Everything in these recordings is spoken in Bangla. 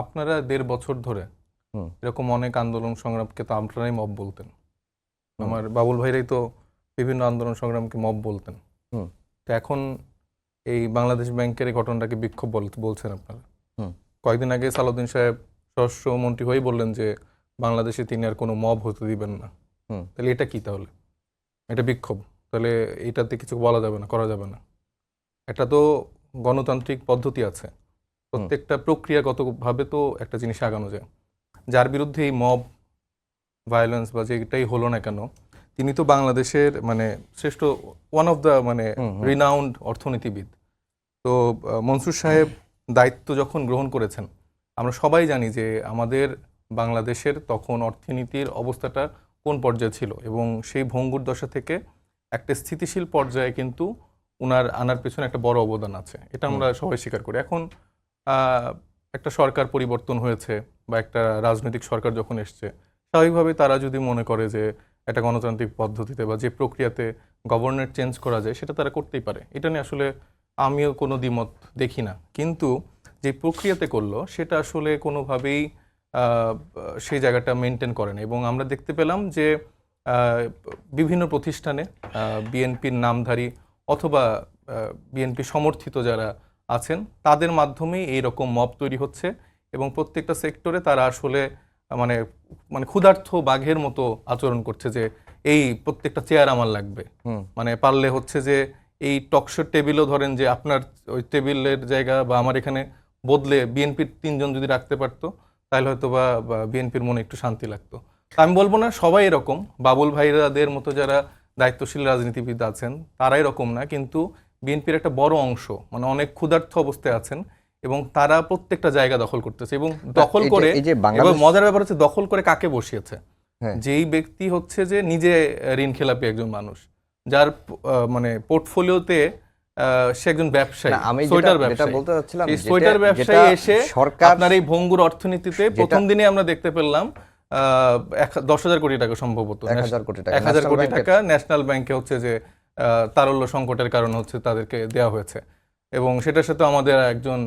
আপনারা ১.৫ বছর ধরে হুম। এরকম অনেক আন্দোলন সংগ্রামকে তো আপনারাই মব বলতেন। হুম। আমার বাবুল ভাইরাই তো বিভিন্ন আন্দোলন সংগ্রামকে মব বলতেন। হুম। তো এখন এই বাংলাদেশ ব্যাংকের এই ঘটনাটাকে বিক্ষোভ বলছেন আপনারা। হুম। কয়েকদিন আগে সালাউদ্দিন সাহেব স্বরাষ্ট্রমন্ত্রী হয়েই বললেন যে বাংলাদেশে তিনি আর কোনো মব হতে দিবেন না। হুম। তাহলে এটা কি তাহলে? এটা বিক্ষোভ। তাহলে এটাতে কিছু বলা যাবে না, করা যাবে না। এটা তো গণতান্ত্রিক পদ্ধতি আছে। প্রত্যেকটা প্রক্রিয়াগতভাবে তো একটা জিনিস আগানো যায়। যার বিরুদ্ধে এই মব ভায়োলেন্স বা যেটাই হলো না কেন, তিনি তো বাংলাদেশের মানে শ্রেষ্ঠ ওয়ান অফ দ্য মানে রিনাউন্ড অর্থনীতিবিদ। তো মনসুর সাহেব দায়িত্ব যখন গ্রহণ করেছেন, আমরা সবাই জানি যে আমাদের বাংলাদেশের তখন অর্থনীতির অবস্থাটা কোন পর্যায়ে ছিল এবং সেই ভঙ্গুর দশা থেকে একটা স্থিতিশীল পর্যায়ে কিন্তু উনার আনার পেছনে একটা বড় অবদান আছে। এটা আমরা সবাই স্বীকার করি। এখন একটা সরকার পরিবর্তন হয়েছে বা একটা রাজনৈতিক সরকার যখন এসছে, স্বাভাবিকভাবে তারা যদি মনে করে যে একটা গণতান্ত্রিক পদ্ধতিতে বা যে প্রক্রিয়াতে গভর্নর চেঞ্জ করা যায় সেটা তারা করতেই পারে। এটা নিয়ে আসলে আমিও কোনো দ্বিমত দেখি না। কিন্তু যে প্রক্রিয়াতে করলো সেটা আসলে কোনোভাবেই সেই জায়গাটা মেনটেন করে না এবং আমরা দেখতে পেলাম যে বিভিন্ন প্রতিষ্ঠানে বিএনপির নামধারী অথবা বিএনপি সমর্থিত যারা আছেন তাদের মাধ্যমেই এইরকম মব তৈরি হচ্ছে এবং প্রত্যেকটা সেক্টরে তারা আসলে মানে মানে ক্ষুধার্ত বাঘের মতো আচরণ করছে যে এই প্রত্যেকটা চেয়ার আমার লাগবে, মানে পারলে হচ্ছে যে এই টকশোর টেবিলও ধরেন যে আপনার ওই টেবিলের জায়গা বা আমার এখানে বদলে বিএনপির ৩ জন যদি রাখতে পারতো তাহলে হয়তো বা বিএনপির মনে একটু শান্তি লাগতো। আমি বলবো না সবাই এরকম, বাবুল ভাইরাদের মতো যারা দায়িত্বশীল রাজনীতিবিদ আছেন তারা এরকম না, কিন্তু বিএনপির একটা বড় অংশ মানে অনেক ক্ষুধার্ত অবস্থায় আছেন এবং তারা প্রত্যেকটা জায়গা দখল করতেছে এবং দখল করে এবং মজার ব্যাপার হচ্ছে দখল করে কাকে বসিয়েছে, যেই ব্যক্তি হচ্ছে যে নিজে ঋণ খেলাপি একজন মানুষ, যার মানে পোর্টফোলিওতে সে একজন ব্যবসায়ী, সোয়েটার ব্যবসায়ী, এই সোয়েটার ব্যবসায়ী এসে আপনার এই ভঙ্গুর অর্থনীতিতে প্রথম দিনে আমরা দেখতে পেলাম 10,000 কোটি টাকা সম্ভবত 1,000 কোটি টাকা ন্যাশনাল ব্যাংকে হচ্ছে যে তারল্য সংকটের কারণে হচ্ছে তাদেরকে দেওয়া হয়েছে এবং সেটার সাথে আমাদের একজন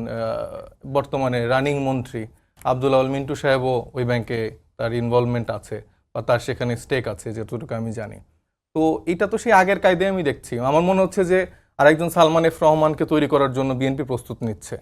বর্তমানে রানিং মন্ত্রী আব্দুল আউল মিন্টু সাহেবও ওই ব্যাংকে তার ইনভলভমেন্ট আছে বা তার সেখানে স্টেক আছে যতটুকু আমি জানি। তো এটা তো সেই আগের কায়দায় আমি দেখছি। আমার মনে হচ্ছে যে আরেকজন সালমান এফ রহমানকে তৈরি করার জন্য বিএনপি প্রস্তুত নিচ্ছে।